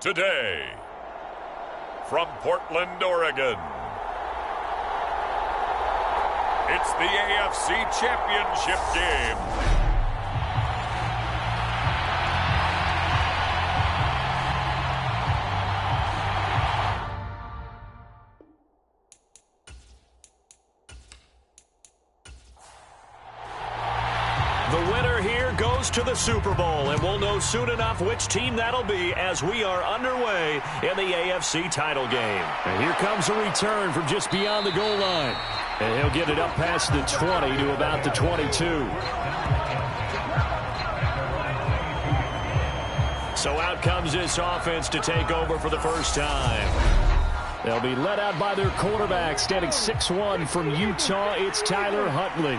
today, from Portland, Oregon, it's the AFC Championship game. The winner here goes to the Super Bowl, and we'll know soon enough which team that'll be as we are underway in the AFC title game. And here comes a return from just beyond the goal line. And he'll get it up past the 20 to about the 22. So out comes this offense to take over for the first time. They'll be led out by their quarterback, standing 6'1" from Utah. It's Tyler Huntley.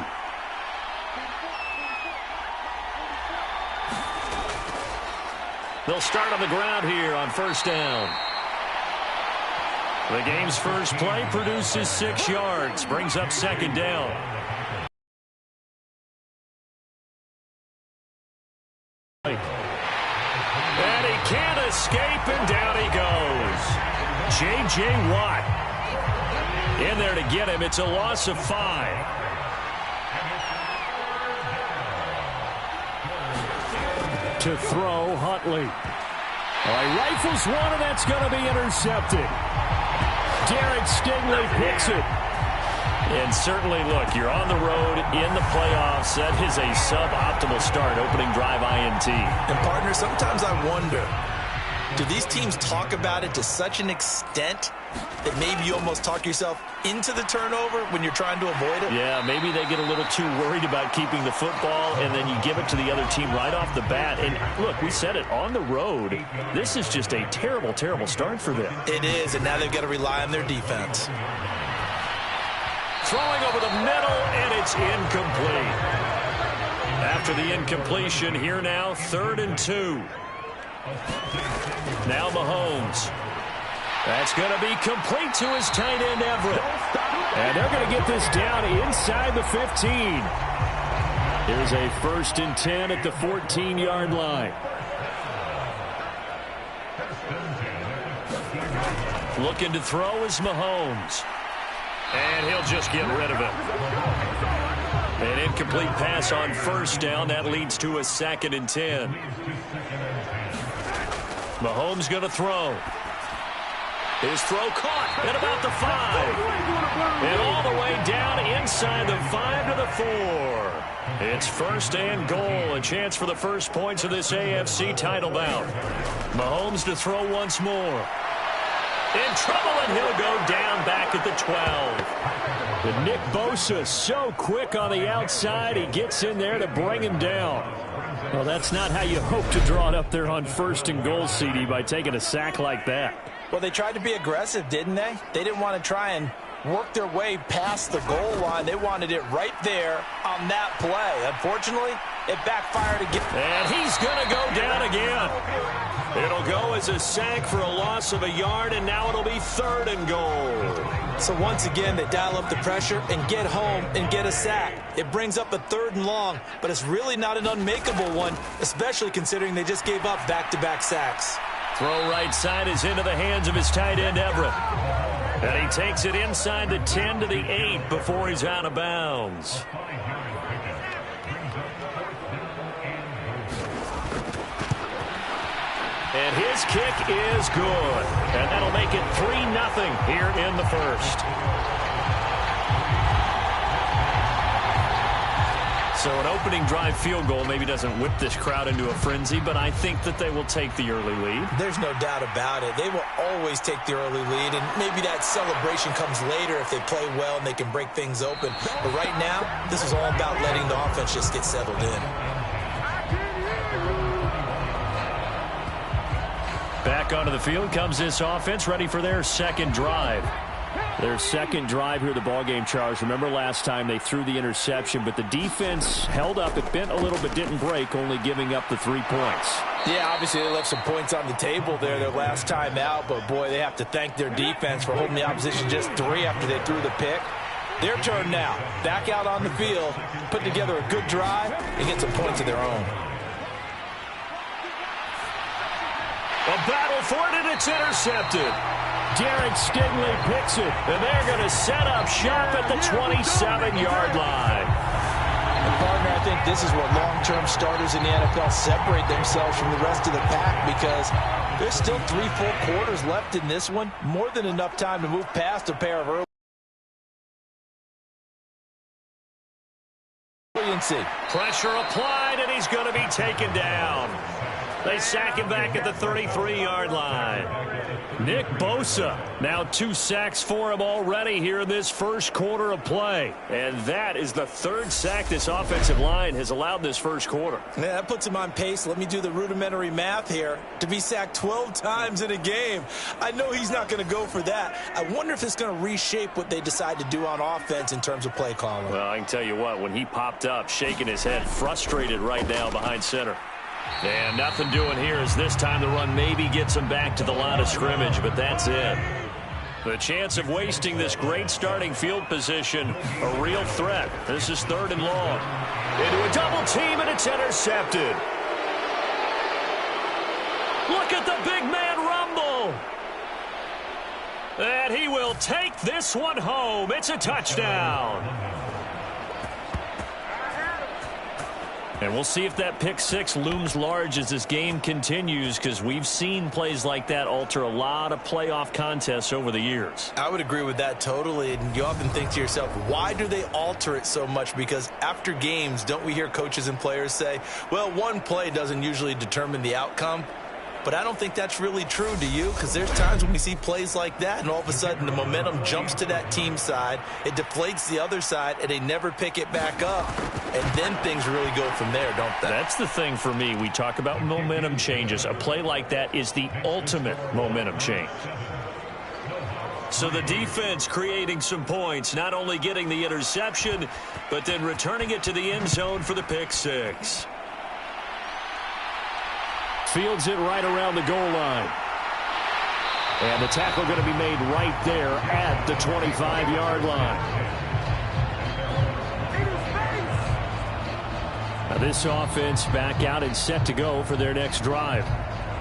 They'll start on the ground here on first down. The game's first play produces 6 yards, brings up second down. And he can't escape, and down he goes. J.J. Watt in there to get him. It's a loss of 5. To throw, Huntley. He rifles one, and that's going to be intercepted. Derek Stingley picks it. And certainly, look, you're on the road in the playoffs. That is a suboptimal start, opening drive INT. And, partner, sometimes I wonder, do these teams talk about it to such an extent that maybe you almost talk yourself into the turnover when you're trying to avoid it? Yeah, maybe they get a little too worried about keeping the football, and then you give it to the other team right off the bat. And, look, we said it, on the road, this is just a terrible, terrible start for them. It is, and now they've got to rely on their defense. Throwing over the middle, and it's incomplete. After the incompletion, here now, 3rd and 2. Now Mahomes. That's going to be complete to his tight end, Everett. And they're going to get this down inside the 15. Here's a 1st and 10 at the 14-yard line. Looking to throw is Mahomes. And he'll just get rid of it. An incomplete pass on first down. That leads to a 2nd and 10. Mahomes going to throw. His throw caught at about the 5. And all the way down inside the 5 to the 4. It's 1st and goal. A chance for the first points of this AFC title bout. Mahomes to throw once more. In trouble, and he'll go down back at the 12. And Nick Bosa so quick on the outside. He gets in there to bring him down. Well, that's not how you hope to draw it up there on 1st and goal, CD, by taking a sack like that. Well, they tried to be aggressive, didn't they? They didn't want to try and work their way past the goal line. They wanted it right there on that play. Unfortunately, it backfired again. And he's going to go down again. It'll go as a sack for a loss of a yard, and now it'll be 3rd and goal. So once again, they dial up the pressure and get home and get a sack. It brings up a 3rd and long, but it's really not an unmakeable one, especially considering they just gave up back-to-back sacks. Throw right side is into the hands of his tight end, Everett. And he takes it inside the 10 to the 8 before he's out of bounds. And his kick is good. And that'll make it 3-0 here in the first. So an opening drive field goal maybe doesn't whip this crowd into a frenzy, but I think that they will take the early lead. There's no doubt about it. They will always take the early lead, and maybe that celebration comes later if they play well and they can break things open. But right now, this is all about letting the offense just get settled in. Back onto the field comes this offense, ready for their 2nd drive. Their 2nd drive here, the ballgame, Charles. Remember last time they threw the interception, but the defense held up. It bent a little but didn't break, only giving up the 3 points. Yeah, obviously they left some points on the table there their last time out, but boy, they have to thank their defense for holding the opposition just 3 after they threw the pick. Their turn now. Back out on the field, put together a good drive, and get some points of their own. A battle for it, and it's intercepted. Derek Stingley picks it. And they're going to set up shop at the 27-yard line. And partner, I think this is where long-term starters in the NFL separate themselves from the rest of the pack, because there's still 3 full quarters left in this one. More than enough time to move past a pair of early. Pressure applied, and he's going to be taken down. They sack him back at the 33-yard line. Nick Bosa, now 2 sacks for him already here in this first quarter of play. And that is the 3rd sack this offensive line has allowed this first quarter. Yeah, that puts him on pace. Let me do the rudimentary math here. To be sacked 12 times in a game, I know he's not going to go for that. I wonder if it's going to reshape what they decide to do on offense in terms of play calling. Well, I can tell you what, when he popped up, shaking his head, frustrated right now behind center. And nothing doing here as this time the run maybe gets him back to the line of scrimmage, but that's it. The chance of wasting this great starting field position, a real threat. This is 3rd and long. Into a double team, and it's intercepted. Look at the big man rumble. And he will take this one home. It's a touchdown. And we'll see if that pick 6 looms large as this game continues, because we've seen plays like that alter a lot of playoff contests over the years. I would agree with that totally. And you often think to yourself, why do they alter it so much? Because after games, don't we hear coaches and players say, well, one play doesn't usually determine the outcome? But I don't think that's really true, do you? Because there's times when we see plays like that, and all of a sudden the momentum jumps to that team side, it deflates the other side, and they never pick it back up. And then things really go from there, don't they? That's the thing for me. We talk about momentum changes. A play like that is the ultimate momentum change. So the defense creating some points, not only getting the interception, but then returning it to the end zone for the pick 6. Fields it right around the goal line. And the tackle going to be made right there at the 25-yard line. Now this offense back out and set to go for their next drive.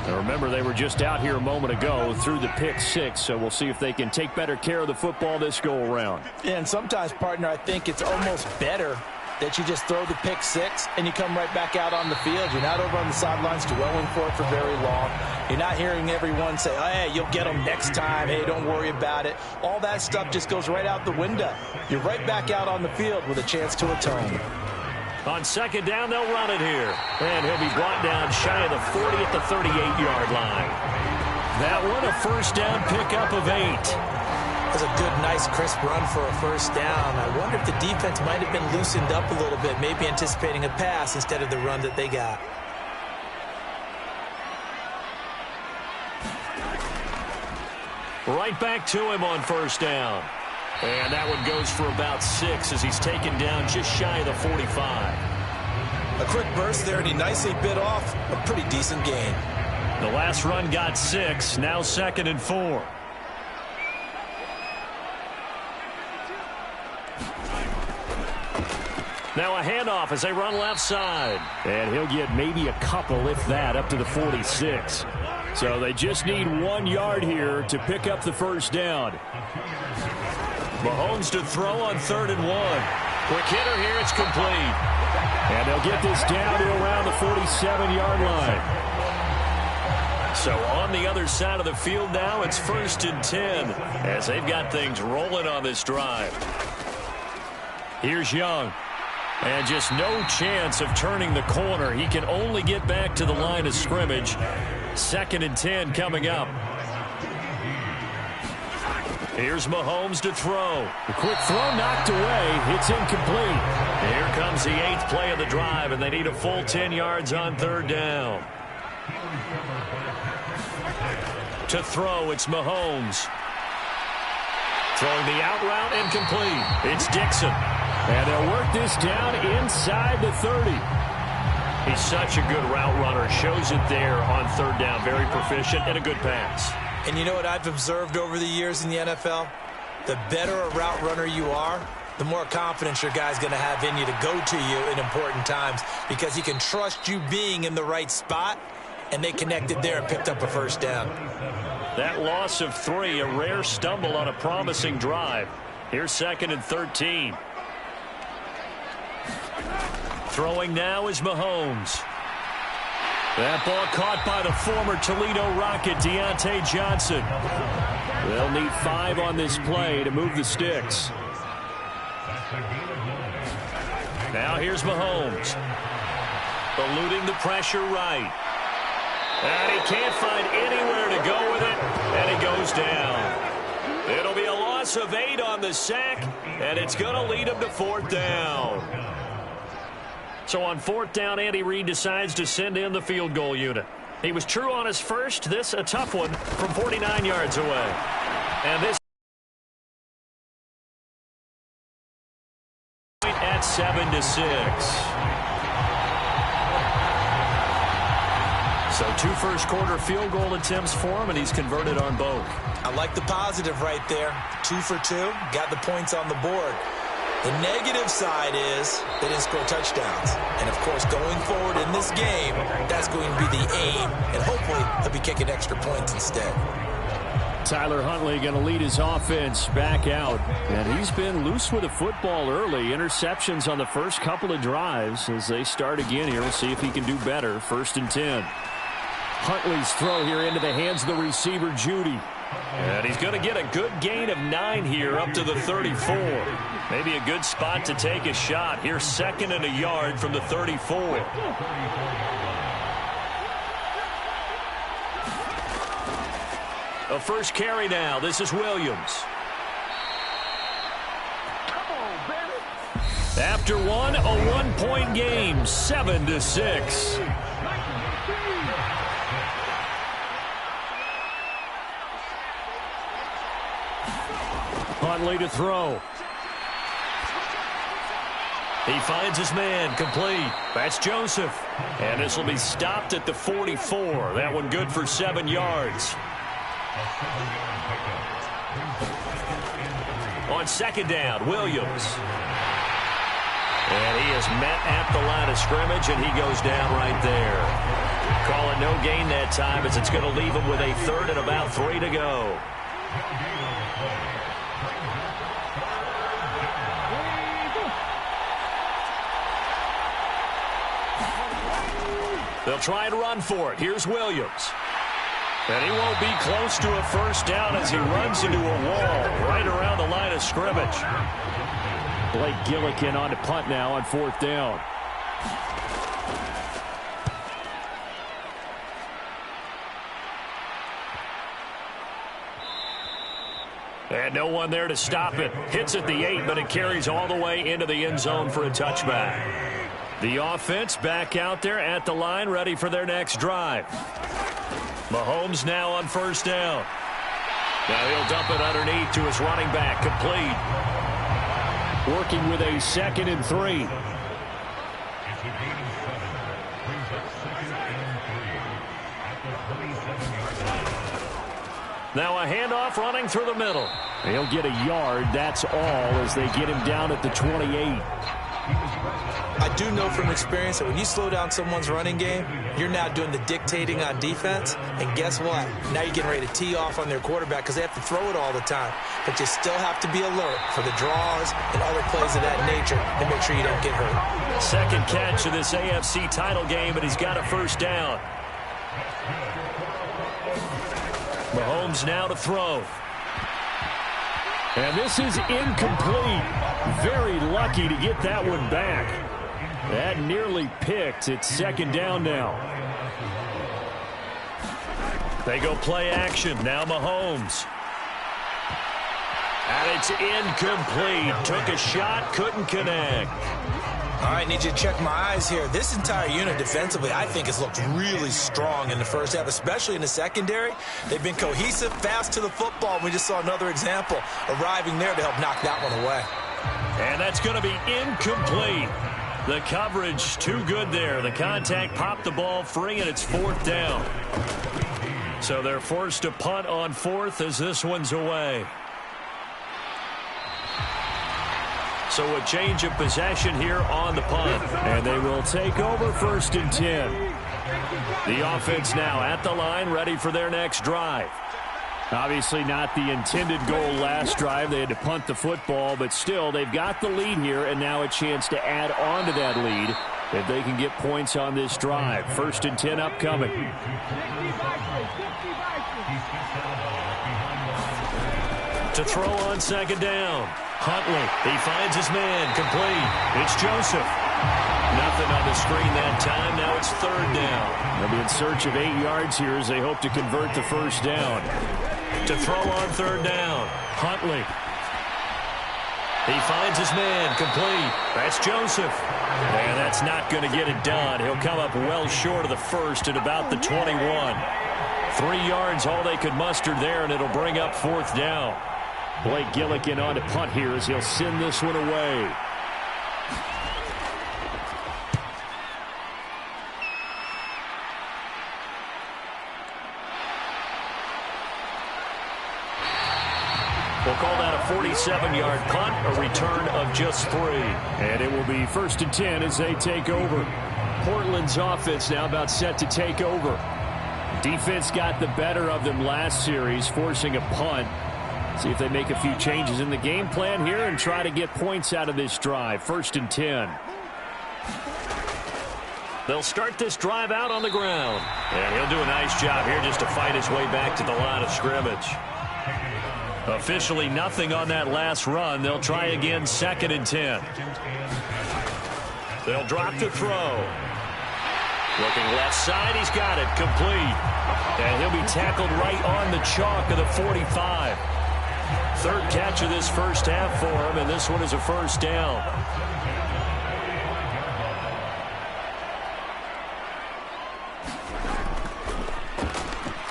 Now remember, they were just out here a moment ago through the pick 6, so we'll see if they can take better care of the football this go-around. Yeah, and sometimes, partner, I think it's almost better that you just throw the pick 6 and you come right back out on the field. You're not over on the sidelines dwelling for it for very long. You're not hearing everyone say, oh, hey, you'll get them next time. Hey, don't worry about it. All that stuff just goes right out the window. You're right back out on the field with a chance to atone. On 2nd down, they'll run it here. And he'll be brought down shy of the 40 at the 38-yard line. That one, a first down pickup of 8. Was a good, nice, crisp run for a first down. I wonder if the defense might have been loosened up a little bit, maybe anticipating a pass instead of the run that they got. Right back to him on first down. And that one goes for about 6 as he's taken down just shy of the 45. A quick burst there, and he nicely bit off a pretty decent gain. The last run got 6, now 2nd and 4. Now a handoff as they run left side. And he'll get maybe a couple, if that, up to the 46. So they just need 1 yard here to pick up the first down. Mahomes to throw on 3rd and 1. Quick hitter here, it's complete. And they'll get this down to around the 47-yard line. So on the other side of the field now, it's 1st and 10 as they've got things rolling on this drive. Here's Young. And just no chance of turning the corner. He can only get back to the line of scrimmage. 2nd and 10 coming up. Here's Mahomes to throw. The quick throw knocked away. It's incomplete. Here comes the 8th play of the drive, and they need a full 10 yards on 3rd down. To throw, it's Mahomes. Throwing the out route, incomplete. It's Dixon. And they'll work this down inside the 30. He's such a good route runner. Shows it there on 3rd down. Very proficient and a good pass. And you know what I've observed over the years in the NFL? The better a route runner you are, the more confidence your guy's going to have in you to go to you in important times, because he can trust you being in the right spot, and they connected there and picked up a first down. That loss of 3, a rare stumble on a promising drive. Here's 2nd and 13. Throwing now is Mahomes. That ball caught by the former Toledo Rocket, Deontay Johnson. They'll need 5 on this play to move the sticks. Now here's Mahomes. Eluding the pressure right. And he can't find anywhere to go with it, and he goes down. It'll be a loss of 8 on the sack, and it's going to lead him to 4th down. So on 4th down, Andy Reid decides to send in the field goal unit. He was true on his first. This a tough one from 49 yards away. And this at 7-6. So 2 first-quarter field goal attempts for him, and he's converted on both. I like the positive right there. 2 for 2, got the points on the board. The negative side is they didn't score touchdowns. And, of course, going forward in this game, that's going to be the aim, and hopefully he'll be kicking extra points instead. Tyler Huntley going to lead his offense back out. And he's been loose with the football early. Interceptions on the first couple of drives. As they start again here, we'll see if he can do better. 1st and 10. Huntley's throw here into the hands of the receiver, Judy. And he's going to get a good gain of 9 here up to the 34. Maybe a good spot to take a shot. Here's 2nd and a yard from the 34. A first carry now. This is Williams. After one, a 1-point game, 7-6. Huntley to throw. He finds his man, complete. That's Joseph. And this will be stopped at the 44. That one good for 7 yards. On 2nd down, Williams. And he is met at the line of scrimmage, and he goes down right there. Calling no gain that time as it's going to leave him with a 3rd and about 3 to go. They'll try and run for it. Here's Williams. And he won't be close to a first down as he runs into a wall right around the line of scrimmage. Blake Gillikin on to punt now on 4th down. And no one there to stop it. Hits at the 8, but it carries all the way into the end zone for a touchback. The offense back out there at the line, ready for their next drive. Mahomes now on 1st down. Now he'll dump it underneath to his running back, complete. Working with a 2nd and 3. Now a handoff running through the middle. He'll get a yard, that's all, as they get him down at the 28. I do know from experience that when you slow down someone's running game, you're now doing the dictating on defense. And guess what? Now you're getting ready to tee off on their quarterback because they have to throw it all the time. But you still have to be alert for the draws and other plays of that nature and make sure you don't get hurt. 2nd catch of this AFC title game, and he's got a 1st down. Mahomes now to throw. And this is incomplete. Very lucky to get that one back. That nearly picked. It's 2nd down now. They go play action. Now Mahomes. And it's incomplete. Took a shot, couldn't connect. All right, need you to check my eyes here. This entire unit defensively, I think, has looked really strong in the first half, especially in the secondary. They've been cohesive, fast to the football. We just saw another example arriving there to help knock that one away. And that's going to be incomplete. The coverage too good there. The contact popped the ball free, and it's 4th down. So they're forced to punt on 4th as this one's away. So a change of possession here on the punt. And they will take over 1st and 10. The offense now at the line, ready for their next drive. Obviously not the intended goal last drive. They had to punt the football, but still, they've got the lead here, and now a chance to add on to that lead if they can get points on this drive. 1st and 10 upcoming. To throw on 2nd down. Huntley, he finds his man, complete. It's Joseph. Nothing on the screen that time. Now it's 3rd down. They'll be in search of 8 yards here as they hope to convert the 1st down. To throw on 3rd down. Huntley. He finds his man, complete. That's Joseph. And that's not going to get it done. He'll come up well short of the 1st at about the 21. 3 yards, all they could muster there, and it'll bring up 4th down. Blake Gillikin on to punt here as he'll send this one away. We'll call that a 47-yard punt, a return of just 3. And it will be 1st and 10 as they take over. Portland's offense now about set to take over. Defense got the better of them last series, forcing a punt. See if they make a few changes in the game plan here and try to get points out of this drive. 1st and 10. They'll start this drive out on the ground. And he'll do a nice job here just to fight his way back to the line of scrimmage. Officially nothing on that last run. They'll try again 2nd and 10. They'll drop to throw. Looking left side, he's got it, complete. And he'll be tackled right on the chalk of the 45. 3rd catch of this 1st half for him, and this one is a 1st down.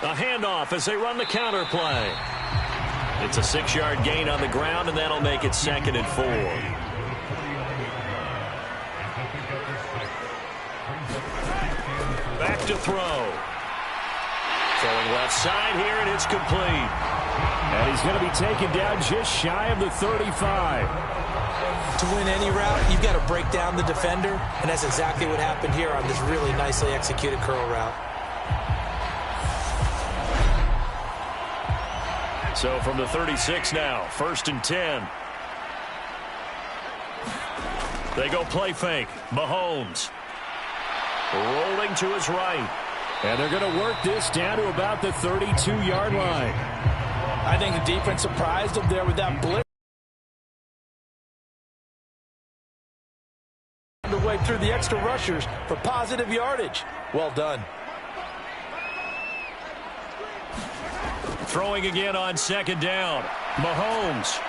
A handoff as they run the counter play. It's a 6-yard gain on the ground, and that'll make it 2nd and 4. Back to throw. Throwing left side here, and it's complete. And he's going to be taken down just shy of the 35. To win any route, you've got to break down the defender, and that's exactly what happened here on this really nicely executed curl route. So from the 36 now, 1st and 10. They go play fake. Mahomes rolling to his right. And they're going to work this down to about the 32-yard line. I think the defense surprised them there with that blitz. The way through the extra rushers for positive yardage. Well done. Throwing again on 2nd down. Mahomes.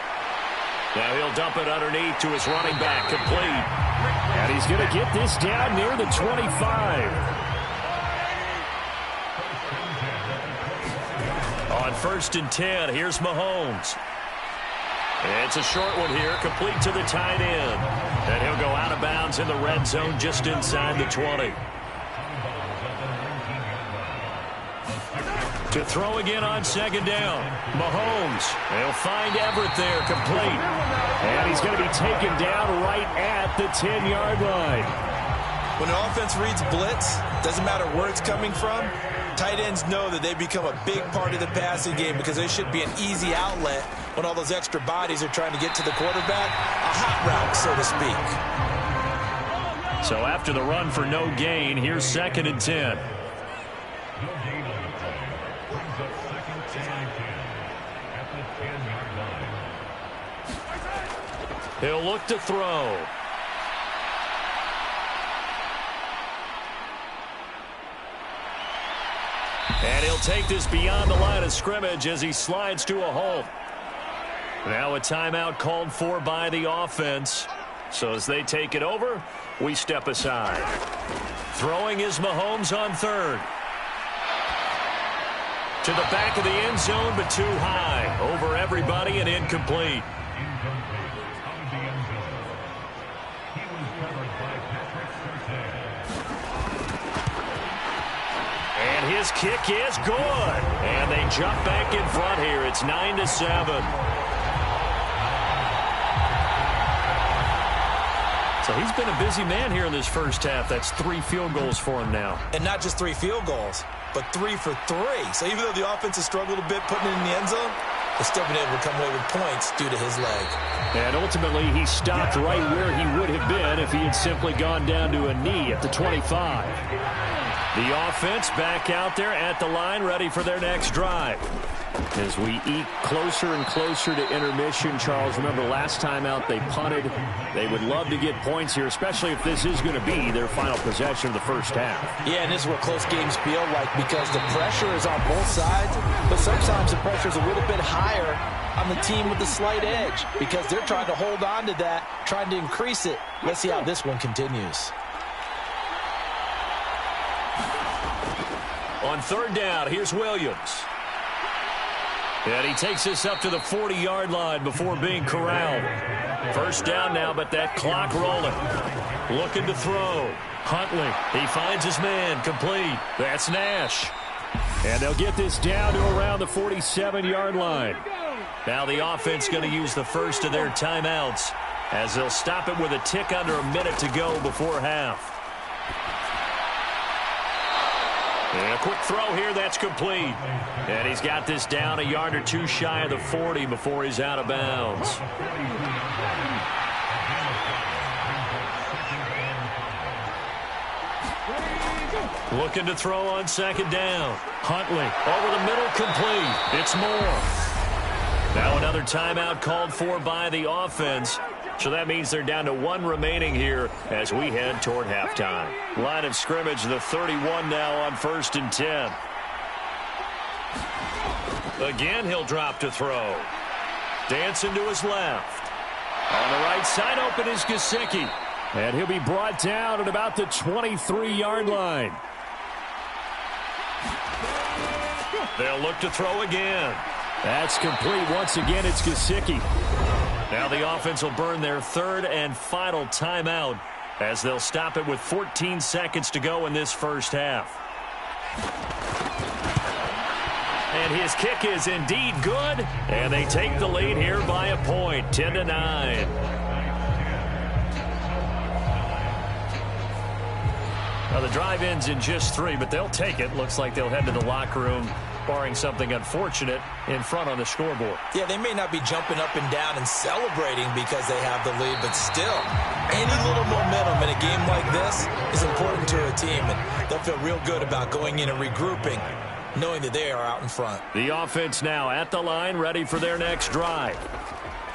Now he'll dump it underneath to his running back, complete. And he's going to get this down near the 25. On 1st and 10, here's Mahomes. It's a short one here, complete to the tight end. And he'll go out of bounds in the red zone just inside the 20. To throw again on 2nd down. Mahomes. They'll find Everett there, complete. And he's going to be taken down right at the 10-yard line. When an offense reads blitz, doesn't matter where it's coming from, tight ends know that they become a big part of the passing game because they should be an easy outlet when all those extra bodies are trying to get to the quarterback. A hot route, so to speak. So after the run for no gain, here's 2nd and 10. He'll look to throw. And he'll take this beyond the line of scrimmage as he slides to a halt. Now a timeout called for by the offense. So as they take it over, we step aside. Throwing is Mahomes on 3rd. To the back of the end zone, but too high. Over everybody and incomplete. And his kick is good. And they jump back in front here. It's 9-7. So he's been a busy man here in this first half. That's 3 field goals for him now. And not just 3 field goals, but 3 for 3. So even though the offense has struggled a bit putting it in the end zone, they've still been able to come away with points due to his leg. And ultimately, he stopped right where he would have been if he had simply gone down to a knee at the 25. The offense back out there at the line, ready for their next drive. As we eke closer and closer to intermission, Charles, remember last time out they punted. They would love to get points here, especially if this is going to be their final possession of the first half. Yeah, and this is what close games feel like because the pressure is on both sides, but sometimes the pressure is a little bit higher on the team with the slight edge because they're trying to hold on to that, trying to increase it. Let's see how this one continues. On third down, here's Williams. And he takes this up to the 40-yard line before being corralled. First down now, but that clock rolling. Looking to throw. Huntley, he finds his man, complete. That's Nash. And they'll get this down to around the 47-yard line. Now the offense going to use the first of their timeouts as they'll stop it with a tick under a minute to go before half. And a quick throw here, that's complete. And he's got this down a yard or two shy of the 40 before he's out of bounds. Looking to throw on second down. Huntley over the middle, complete. It's Moore. Now another timeout called for by the offense. So that means they're down to 1 remaining here as we head toward halftime. Line of scrimmage, the 31 now on 1st and 10. Again, he'll drop to throw. Dancing to his left. On the right side, open is Gesicki. And he'll be brought down at about the 23-yard line. They'll look to throw again. That's complete. Once again, it's Gesicki. Now the offense will burn their 3rd and final timeout as they'll stop it with 14 seconds to go in this first half. And his kick is indeed good, and they take the lead here by a point, 10-9. Now the drive ends in just 3, but they'll take it. Looks like they'll head to the locker room, barring something unfortunate, in front on the scoreboard. Yeah, they may not be jumping up and down and celebrating because they have the lead, but still, any little momentum in a game like this is important to a team, and they'll feel real good about going in and regrouping, knowing that they are out in front. The offense now at the line, ready for their next drive.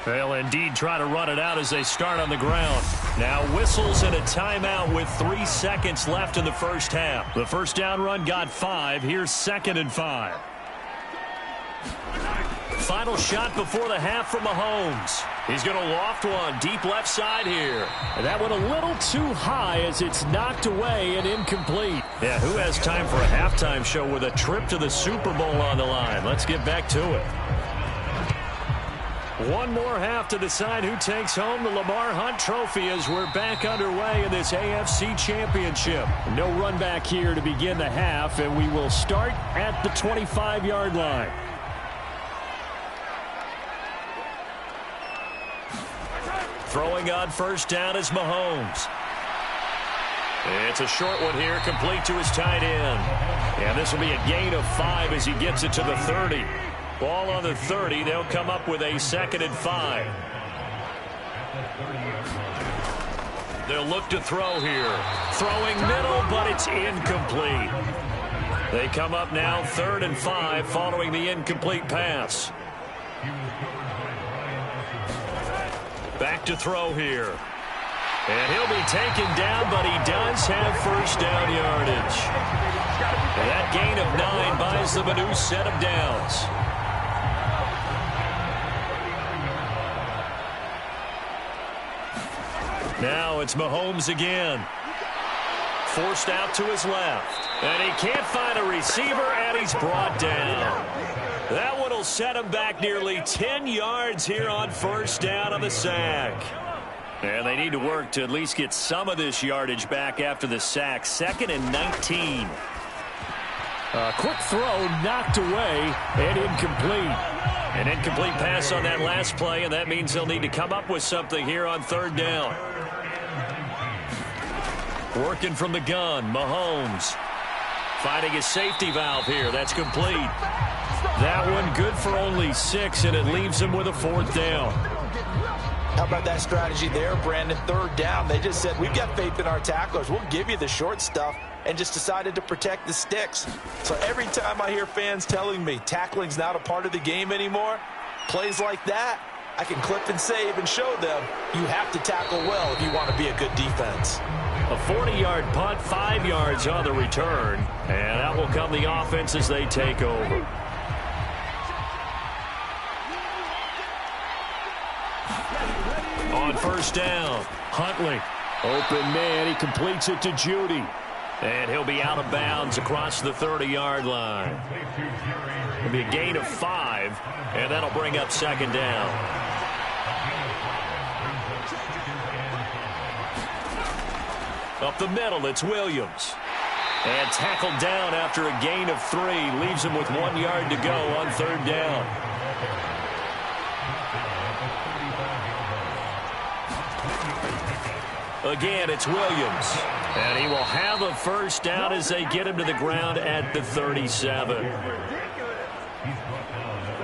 They'll indeed try to run it out as they start on the ground. Now whistles and a timeout with 3 seconds left in the first half. The first down run got 5. Here's 2nd and 5. Final shot before the half from Mahomes. He's going to loft one deep left side here. And that went a little too high as it's knocked away and incomplete. Yeah, who has time for a halftime show with a trip to the Super Bowl on the line? Let's get back to it. One more half to decide who takes home the Lamar Hunt Trophy as we're back underway in this AFC Championship. No run back here to begin the half, and we will start at the 25-yard line. Throwing on first down is Mahomes. It's a short one here, complete to his tight end. And this will be a gain of 5 as he gets it to the 30. Ball on the 30. They'll come up with a 2nd and 5. They'll look to throw here. Throwing middle, but it's incomplete. They come up now 3rd and 5 following the incomplete pass. Back to throw here. And he'll be taken down, but he does have first down yardage. And that gain of 9 buys them a new set of downs. Now it's Mahomes again. Forced out to his left. And he can't find a receiver, and he's brought down. That one will set him back nearly 10 yards here on first down on the sack. And they need to work to at least get some of this yardage back after the sack. 2nd and 19. A quick throw knocked away and incomplete. An incomplete pass on that last play, and that means they'll need to come up with something here on 3rd down. Working from the gun, Mahomes. Finding his safety valve here. That's complete. That one good for only 6, and it leaves him with a 4th down. How about that strategy there, Brandon? 3rd down. They just said, we've got faith in our tacklers. We'll give you the short stuff, and just decided to protect the sticks. So every time I hear fans telling me tackling's not a part of the game anymore, plays like that, I can clip and save and show them you have to tackle well if you want to be a good defense. A 40-yard punt, 5 yards on the return, and that will come the offense as they take over. On 1st down, Huntley. Open man, he completes it to Judy. And he'll be out of bounds across the 30-yard line. It'll be a gain of 5, and that'll bring up 2nd down. Up the middle, it's Williams. And tackled down after a gain of 3. Leaves him with 1 yard to go on 3rd down. Again, it's Williams. And he will have a 1st down as they get him to the ground at the 37.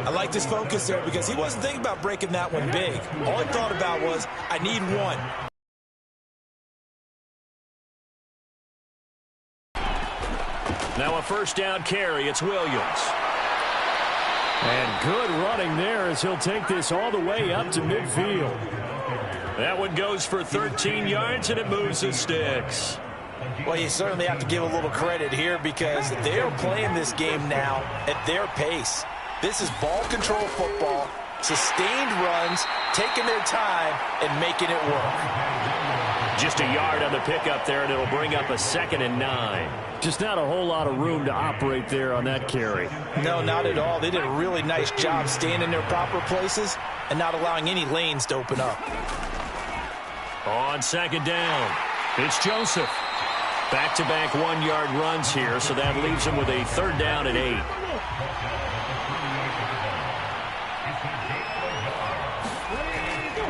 I like his focus there because he wasn't thinking about breaking that one big. All he thought about was, I need 1. Now a 1st down carry. It's Williams. And good running there as he'll take this all the way up to midfield. That one goes for 13 yards, and it moves the sticks. Well, you certainly have to give a little credit here because they're playing this game now at their pace. This is ball control football, sustained runs, taking their time, and making it work. Just a yard on the pickup there, and it'll bring up a 2nd and 9. Just not a whole lot of room to operate there on that carry. No, not at all. They did a really nice job staying in their proper places and not allowing any lanes to open up. On 2nd down, it's Joseph. Back-to-back 1-yard runs here, so that leaves him with a 3rd down and 8.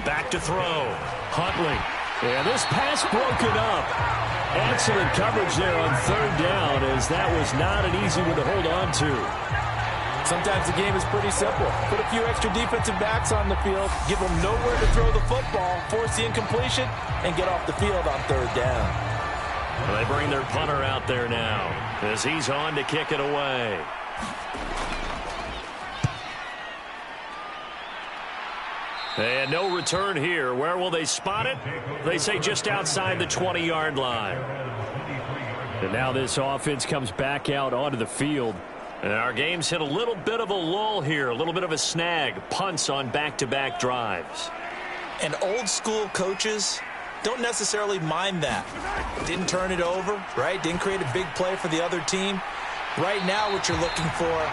Back to throw. Huntley. Yeah, this pass broken up. Excellent coverage there on 3rd down, as that was not an easy one to hold on to. Sometimes the game is pretty simple. Put a few extra defensive backs on the field, give them nowhere to throw the football, force the incompletion, and get off the field on 3rd down. Well, they bring their punter out there now as he's on to kick it away. And no return here. Where will they spot it? They say just outside the 20-yard line. And now this offense comes back out onto the field. And our game's hit a little bit of a lull here, a little bit of a snag. Punts on back-to-back drives. And old-school coaches don't necessarily mind that. Didn't turn it over, right? Didn't create a big play for the other team. Right now what you're looking for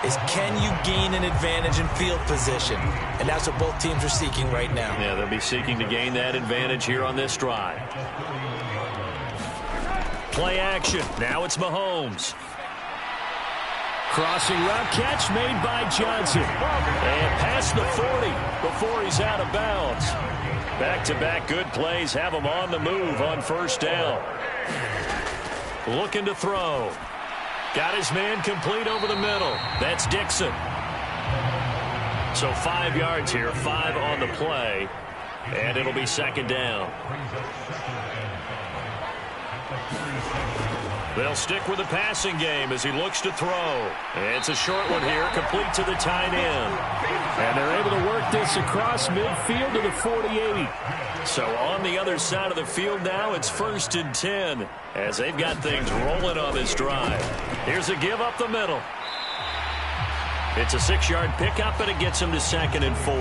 is, can you gain an advantage in field position? And that's what both teams are seeking right now. Yeah, they'll be seeking to gain that advantage here on this drive. Play action. Now it's Mahomes. Crossing route catch made by Johnson. And past the 40 before he's out of bounds. Back-to-back good plays have him on the move on 1st down. Looking to throw. Got his man complete over the middle. That's Dixon. So 5 yards here, 5 on the play. And it'll be 2nd down. They'll stick with the passing game as he looks to throw. It's a short one here, complete to the tight end. And they're able to work this across midfield to the 48. So on the other side of the field now, it's 1st and 10 as they've got things rolling on this drive. Here's a give up the middle. It's a 6-yard pickup, and it gets him to 2nd and 4.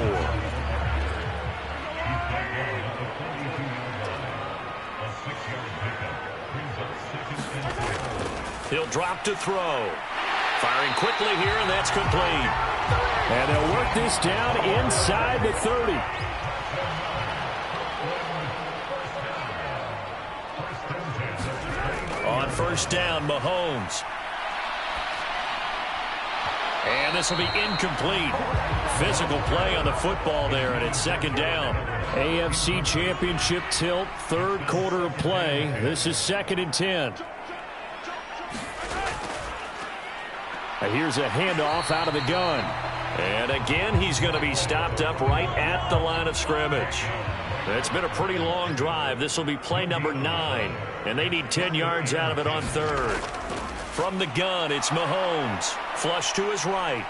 He'll drop to throw. Firing quickly here, and that's complete. And they'll work this down inside the 30. On 1st down, Mahomes. And this will be incomplete. Physical play on the football there, and it's second down. AFC Championship tilt, third quarter of play. This is 2nd and 10. Here's a handoff out of the gun. And again, he's going to be stopped up right at the line of scrimmage. It's been a pretty long drive. This will be play number 9, and they need 10 yards out of it on third. From the gun, it's Mahomes. Flush to his right.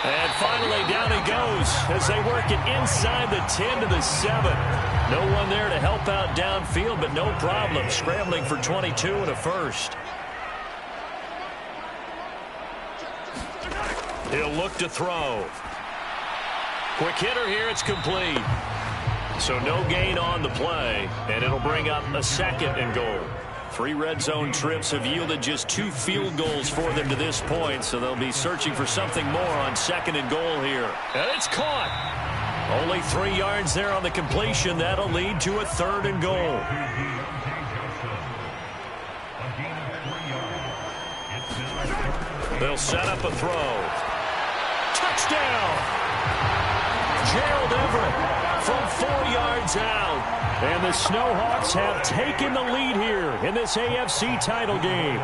And finally, down he goes as they work it inside the 10 to the 7. No one there to help out downfield, but no problem. Scrambling for 22 and a first. He'll look to throw. Quick hitter here, it's complete. So no gain on the play, and it'll bring up a 2nd and goal. 3 red zone trips have yielded just 2 field goals for them to this point, so they'll be searching for something more on 2nd and goal here. And it's caught. Only 3 yards there on the completion. That'll lead to a 3rd and goal. They'll set up a throw. Touchdown! Gerald Everett from 4 yards out. And the Snowhawks have taken the lead here in this AFC title game.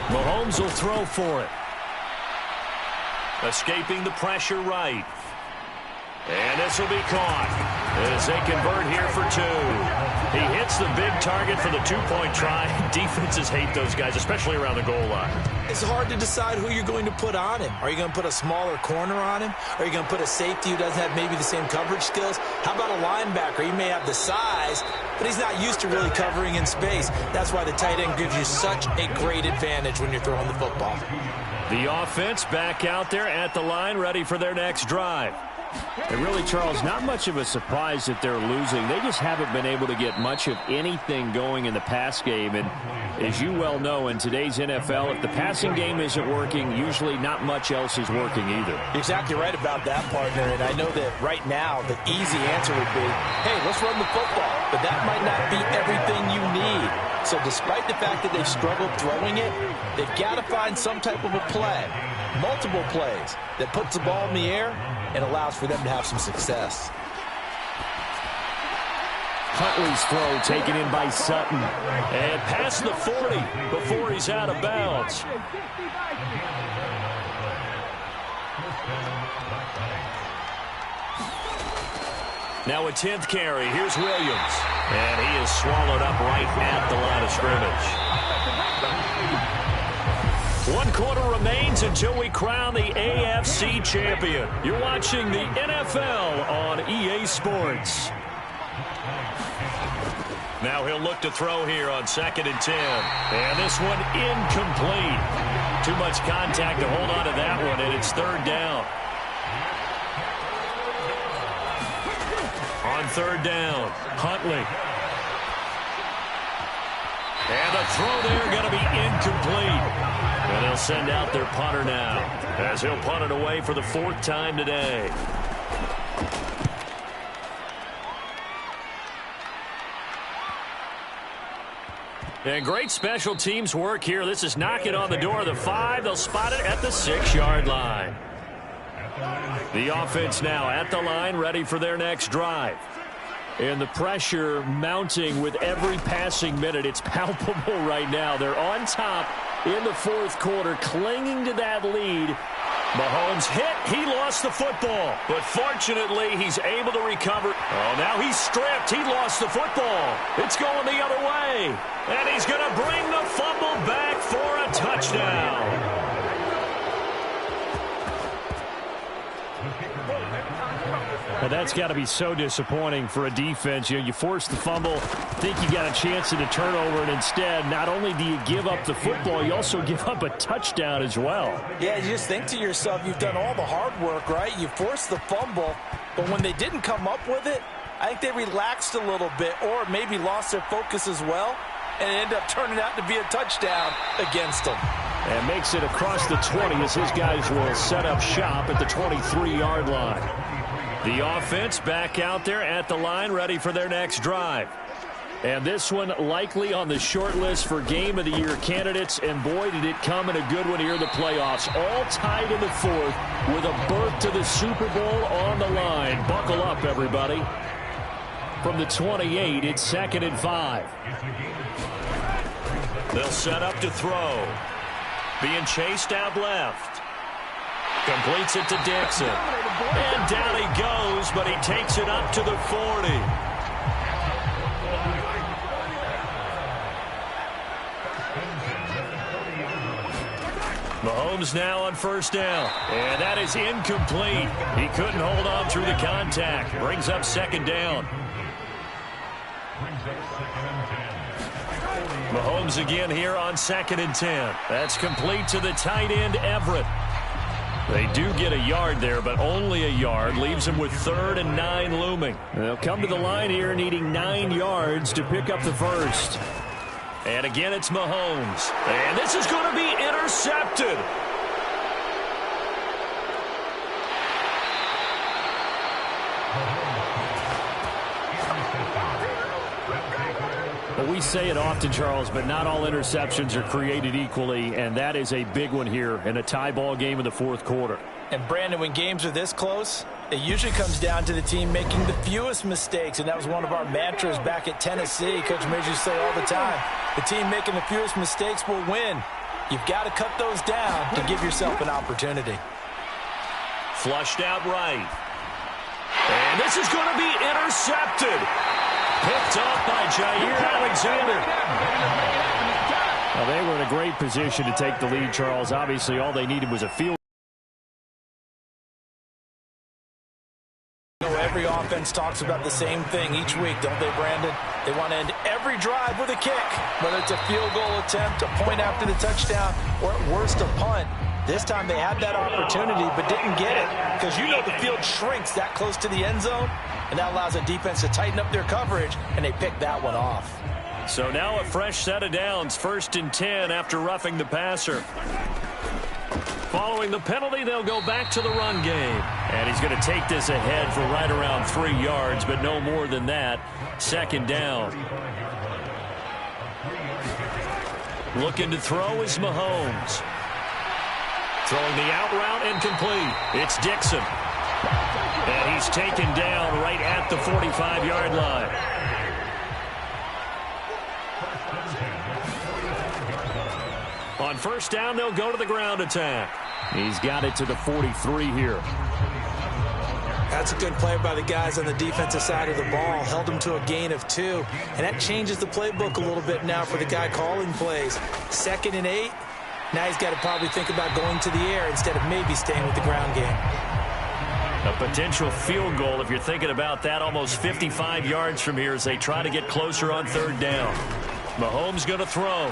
Mahomes will throw for it. Escaping the pressure right. And this will be caught as they convert here for 2. He hits the big target for the 2-point try. Defenses hate those guys, especially around the goal line. It's hard to decide who you're going to put on him. Are you going to put a smaller corner on him? Are you going to put a safety who doesn't have maybe the same coverage skills? How about a linebacker? He may have the size, but he's not used to really covering in space. That's why the tight end gives you such a great advantage when you're throwing the football. The offense back out there at the line, ready for their next drive. And really, Charles, not much of a surprise that they're losing. They just haven't been able to get much of anything going in the pass game. And as you well know, in today's NFL, if the passing game isn't working, usually not much else is working either. You're exactly right about that, partner. And I know that right now the easy answer would be, hey, let's run the football. But that might not be everything you need. So despite the fact that they've struggled throwing it, they've got to find some type of a play, multiple plays, that puts the ball in the air and allows for them to have some success. Huntley's throw taken in by Sutton. And past the 40 before he's out of bounds. Now a 10th carry. Here's Williams. And he is swallowed up right at the line of scrimmage. 1 quarter remains until we crown the AFC champion. You're watching the NFL on EA Sports. Now he'll look to throw here on 2nd and 10. And this one incomplete. Too much contact to hold on to that one, and it's 3rd down. On 3rd down, Huntley. And the throw there going to be incomplete. And they'll send out their punter now, as he'll punt it away for the 4th time today. And great special teams work here. This is knocking on the door of the 5. They'll spot it at the 6-yard line. The offense now at the line, ready for their next drive. And the pressure mounting with every passing minute. It's palpable right now. They're on top in the 4th quarter, clinging to that lead. Mahomes hit. He lost the football. But fortunately, he's able to recover. Oh, now he's stripped. He lost the football. It's going the other way. And he's going to bring the fumble back for a touchdown. Well, that's got to be so disappointing for a defense. You force the fumble, think you got a chance at a turnover, and instead, not only do you give up the football, you also give up a touchdown as well. Yeah, you just think to yourself, you've done all the hard work, right? You forced the fumble, but when they didn't come up with it, I think they relaxed a little bit or maybe lost their focus as well, and it ended up turning out to be a touchdown against them. And makes it across the 20 as his guys will set up shop at the 23-yard line. The offense back out there at the line, ready for their next drive. And this one likely on the short list for Game of the Year candidates. And boy, did it come in a good one here in the playoffs. All tied in the fourth with a berth to the Super Bowl on the line. Buckle up, everybody. From the 28, it's 2nd and 5. They'll set up to throw. Being chased out left. Completes it to Dixon. And down he goes, but he takes it up to the 40. Mahomes now on 1st down. And that is incomplete. He couldn't hold on through the contact. Brings up 2nd down. Mahomes again here on 2nd and 10. That's complete to the tight end, Everett. They do get a yard there, but only a yard. Leaves them with 3rd and 9 looming. They'll come to the line here needing 9 yards to pick up the first. And again, it's Mahomes. And this is going to be intercepted. Well, we say it often, Charles, but not all interceptions are created equally, and that is a big one here in a tie ball game in the 4th quarter. And, Brandon, when games are this close, it usually comes down to the team making the fewest mistakes, and that was one of our mantras back at Tennessee. Coach Major used to say all the time, the team making the fewest mistakes will win. You've got to cut those down to give yourself an opportunity. Flushed out right. And this is going to be intercepted. Picked off by Jair Alexander. Well, they were in a great position to take the lead, Charles. Obviously, all they needed was a field. Every offense talks about the same thing each week, don't they, Brandon? They want to end every drive with a kick, whether it's a field goal attempt, a point after the touchdown, or at worst a punt. This time they had that opportunity but didn't get it because you know the field shrinks that close to the end zone, and that allows the defense to tighten up their coverage, and they picked that one off. So now a fresh set of downs, 1st and 10 after roughing the passer. Following the penalty, they'll go back to the run game. And he's going to take this ahead for right around 3 yards, but no more than that. 2nd down. Looking to throw is Mahomes. Throwing the out route incomplete. It's Dixon. And he's taken down right at the 45-yard line. On 1st down, they'll go to the ground attack. He's got it to the 43 here. That's a good play by the guys on the defensive side of the ball. Held him to a gain of 2. And that changes the playbook a little bit now for the guy calling plays. 2nd and 8. Now he's got to probably think about going to the air instead of maybe staying with the ground game. A potential field goal, if you're thinking about that, almost 55 yards from here as they try to get closer on 3rd down. Mahomes going to throw.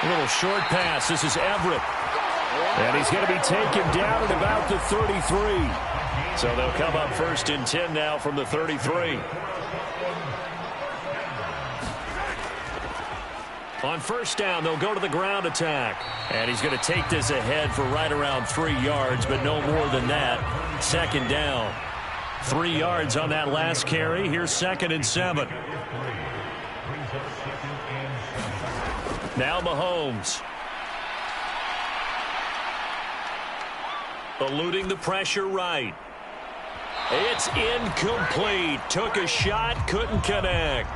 A little short pass. This is Everett. And he's going to be taken down at about the 33. So they'll come up 1st and 10 now from the 33. On 1st down, they'll go to the ground attack. And he's going to take this ahead for right around 3 yards, but no more than that. 2nd down. 3 yards on that last carry. Here's 2nd and 7. Now Mahomes. Eluding the pressure right. It's incomplete. Took a shot, couldn't connect.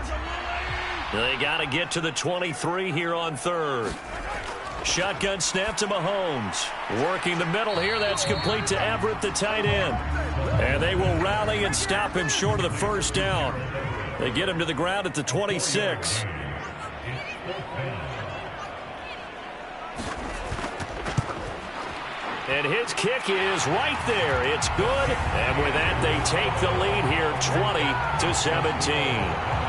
They got to get to the 23 here on 3rd. Shotgun snap to Mahomes. Working the middle here. That's complete to Everett, the tight end. And they will rally and stop him short of the 1st down. They get him to the ground at the 26. And his kick is right there. It's good. And with that, they take the lead here 20-17.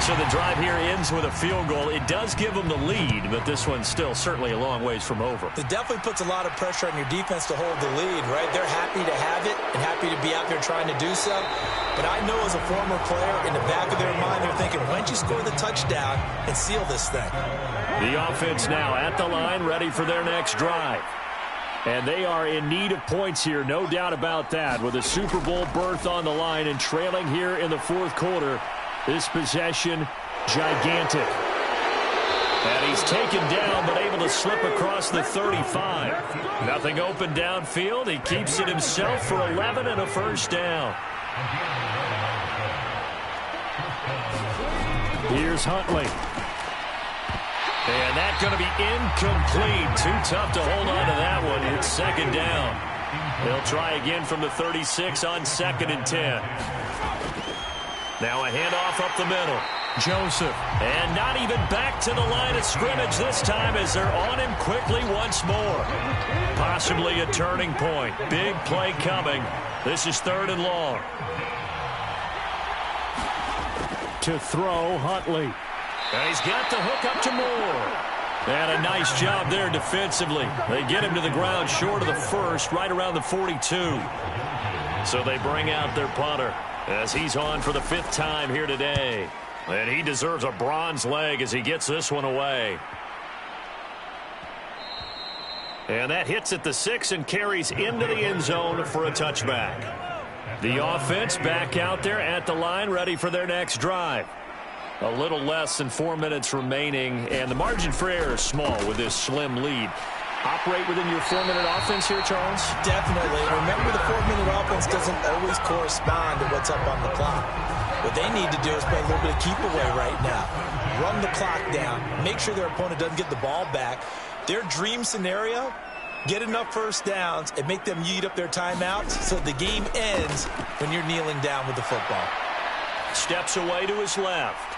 So the drive here ends with a field goal. It does give them the lead, but this one's still certainly a long ways from over. It definitely puts a lot of pressure on your defense to hold the lead, right? They're happy to have it and happy to be out there trying to do so. But I know as a former player, in the back of their mind, they're thinking, why don't you score the touchdown and seal this thing? The offense now at the line, ready for their next drive. And they are in need of points here, no doubt about that. With a Super Bowl berth on the line and trailing here in the fourth quarter, this possession, gigantic. And he's taken down, but able to slip across the 35. Nothing open downfield. He keeps it himself for 11 and a first down. Here's Huntley. And that's going to be incomplete. Too tough to hold on to that one. It's second down. They'll try again from the 36 on 2nd and 10. Now a handoff up the middle. Joseph. And not even back to the line of scrimmage this time as they're on him quickly once more. Possibly a turning point. Big play coming. This is 3rd and long. To throw, Huntley. And he's got the hook up to Moore. And a nice job there defensively. They get him to the ground short of the first, right around the 42. So they bring out their punter as he's on for the 5th time here today. And he deserves a bronze leg as he gets this one away. And that hits at the 6 and carries into the end zone for a touchback. The offense back out there at the line, ready for their next drive. A little less than 4 minutes remaining, and the margin for error is small with this slim lead. Operate within your 4-minute offense here, Charles? Definitely. Remember, the 4-minute offense doesn't always correspond to what's up on the clock. What they need to do is play a little bit of keep away right now. Run the clock down. Make sure their opponent doesn't get the ball back. Their dream scenario, get enough first downs and make them eat up their timeouts so the game ends when you're kneeling down with the football. Steps away to his left.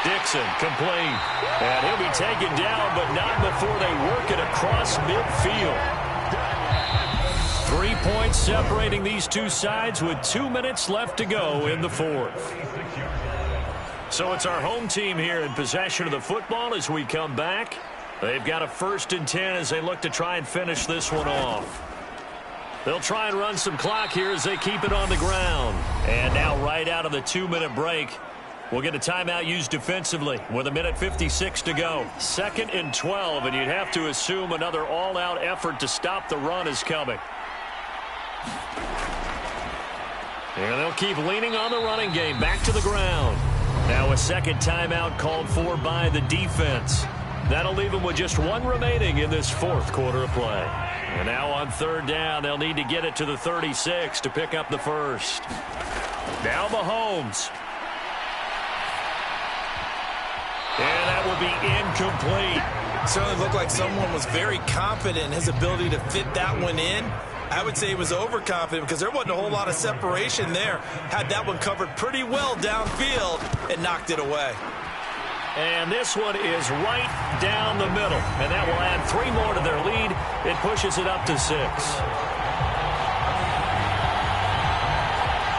Dixon complete. And he'll be taken down, but not before they work it across midfield. 3 points separating these two sides with 2 minutes left to go in the fourth. So it's our home team here in possession of the football as we come back. They've got a 1st and 10 as they look to try and finish this one off. They'll try and run some clock here as they keep it on the ground. And now right out of the 2-minute break, we'll get a timeout used defensively with 1:56 to go. 2nd and 12, and you'd have to assume another all-out effort to stop the run is coming. And they'll keep leaning on the running game. Back to the ground. Now a second timeout called for by the defense. That'll leave them with just 1 remaining in this 4th quarter of play. And now on 3rd down, they'll need to get it to the 36 to pick up the first. Now Mahomes. And that will be incomplete. Certainly looked like someone was very confident in his ability to fit that one in. I would say he was overconfident because there wasn't a whole lot of separation there. Had that one covered pretty well downfield and knocked it away. And this one is right down the middle. And that will add 3 more to their lead. It pushes it up to 6.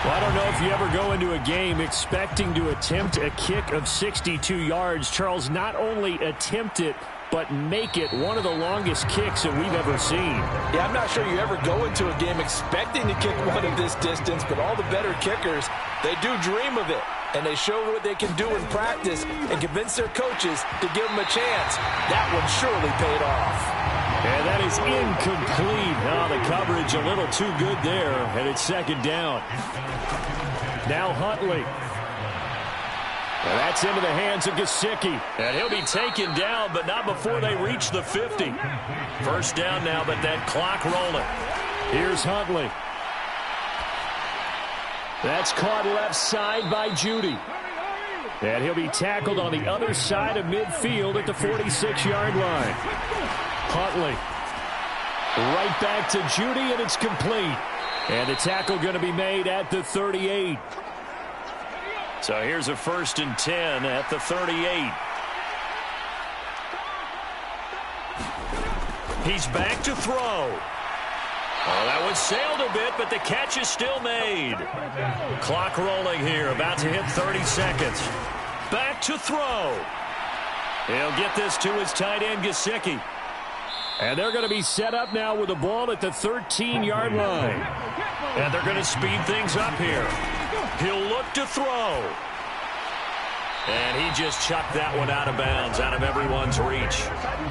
Well, I don't know if you ever go into a game expecting to attempt a kick of 62 yards. Charles, not only attempt it, but make it one of the longest kicks that we've ever seen. Yeah, I'm not sure you ever go into a game expecting to kick one of this distance, but all the better kickers, they do dream of it. And they show what they can do in practice and convince their coaches to give them a chance. That one surely paid off. And that is incomplete. Oh, the coverage a little too good there, and it's 2nd down. Now Huntley. And that's into the hands of Gesicki. And he'll be taken down, but not before they reach the 50. First down now, but that clock rolling. Here's Huntley. That's caught left side by Judy. And he'll be tackled on the other side of midfield at the 46-yard line. Huntley. Right back to Judy, and it's complete. And the tackle going to be made at the 38. So here's a 1st and 10 at the 38. He's back to throw. Oh, that one sailed a bit, but the catch is still made. Clock rolling here, about to hit 30 seconds. Back to throw. He'll get this to his tight end, Gesicki. And they're going to be set up now with the ball at the 13-yard line. And they're going to speed things up here. He'll look to throw. And he just chucked that one out of bounds, out of everyone's reach.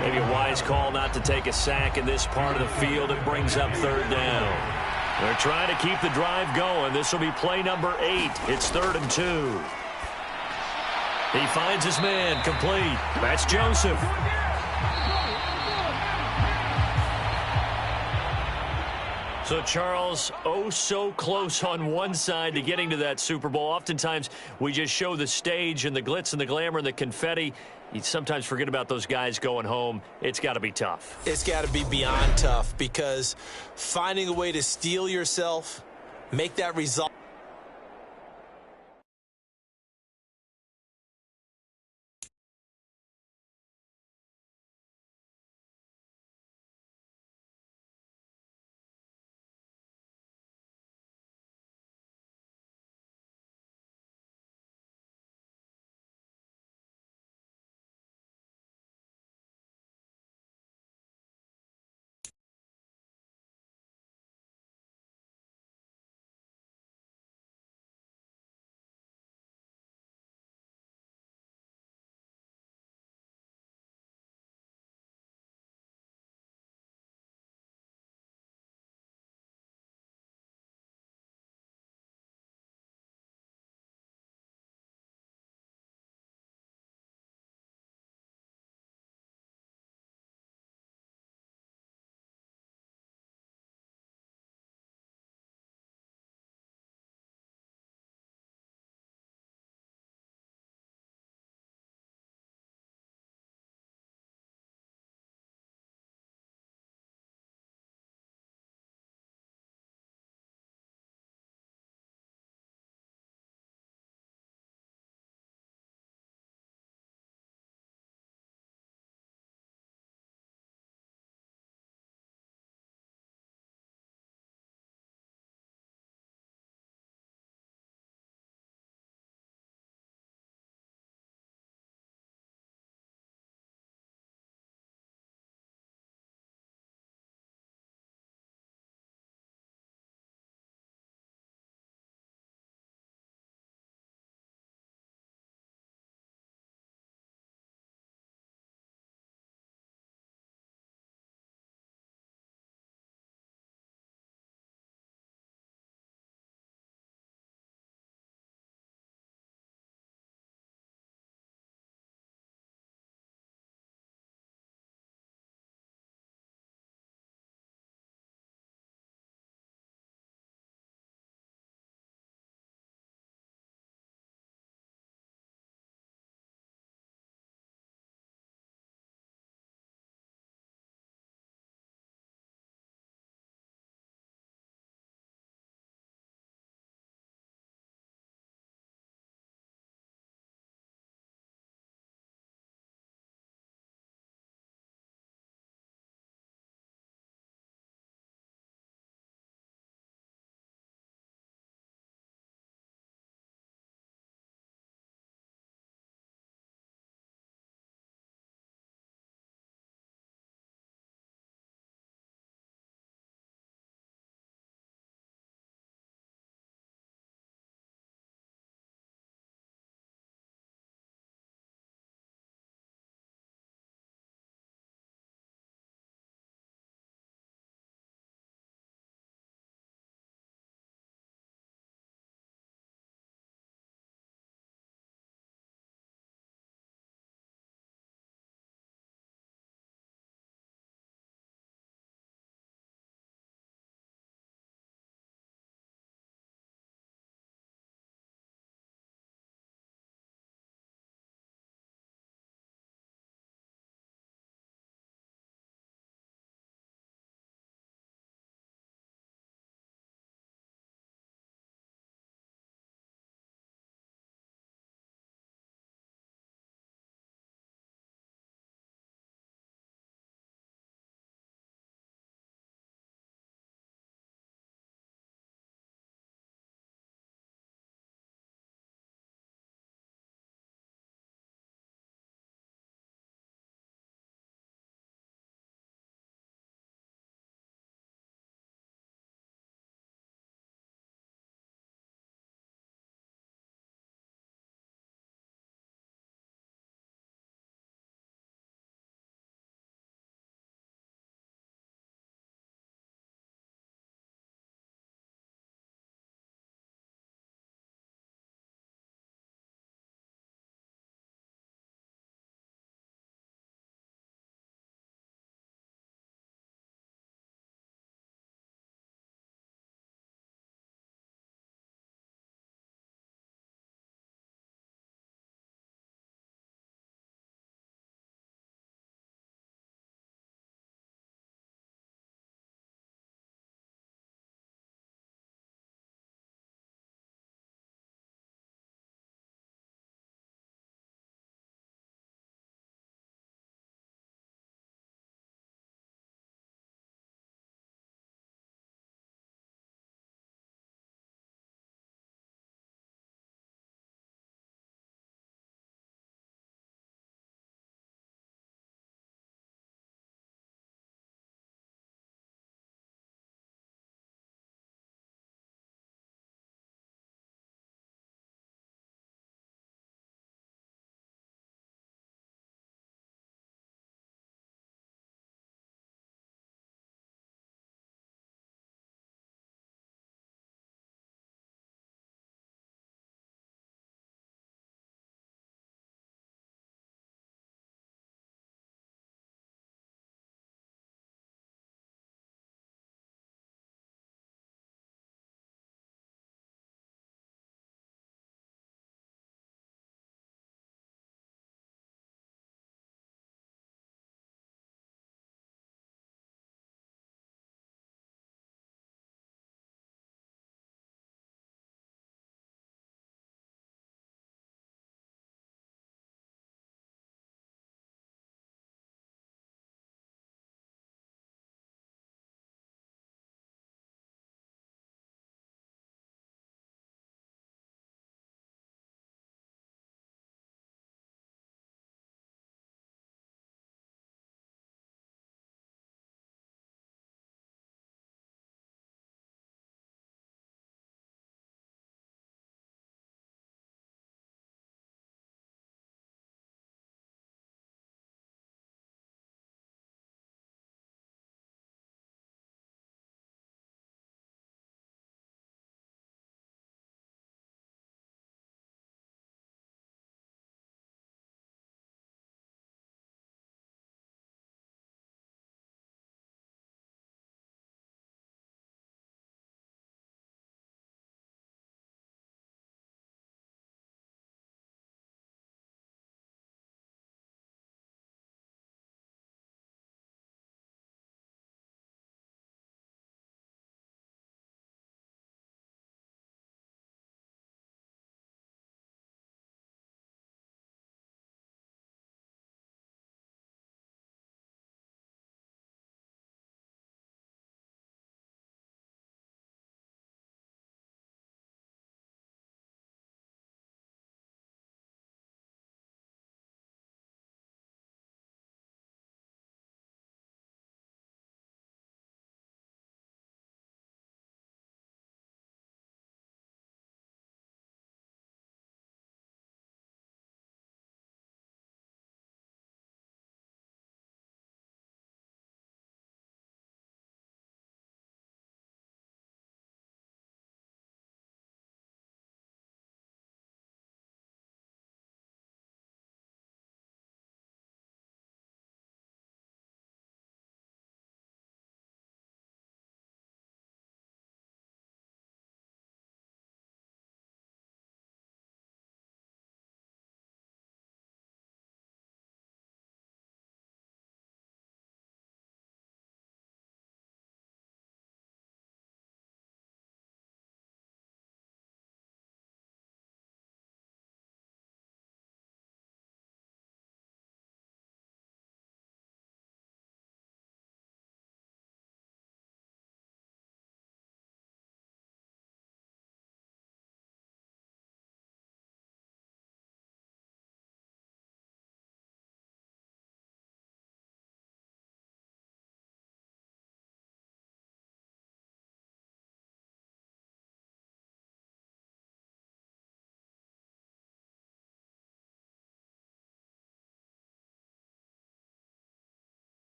Maybe a wise call not to take a sack in this part of the field. It brings up third down. They're trying to keep the drive going. This will be play number 8. It's 3rd and 2. He finds his man, complete. That's Joseph. So, Charles, oh so close on one side to getting to that Super Bowl. Oftentimes, we just show the stage and the glitz and the glamour and the confetti. You sometimes forget about those guys going home. It's got to be tough. It's got to be beyond tough, because finding a way to steel yourself, make that result.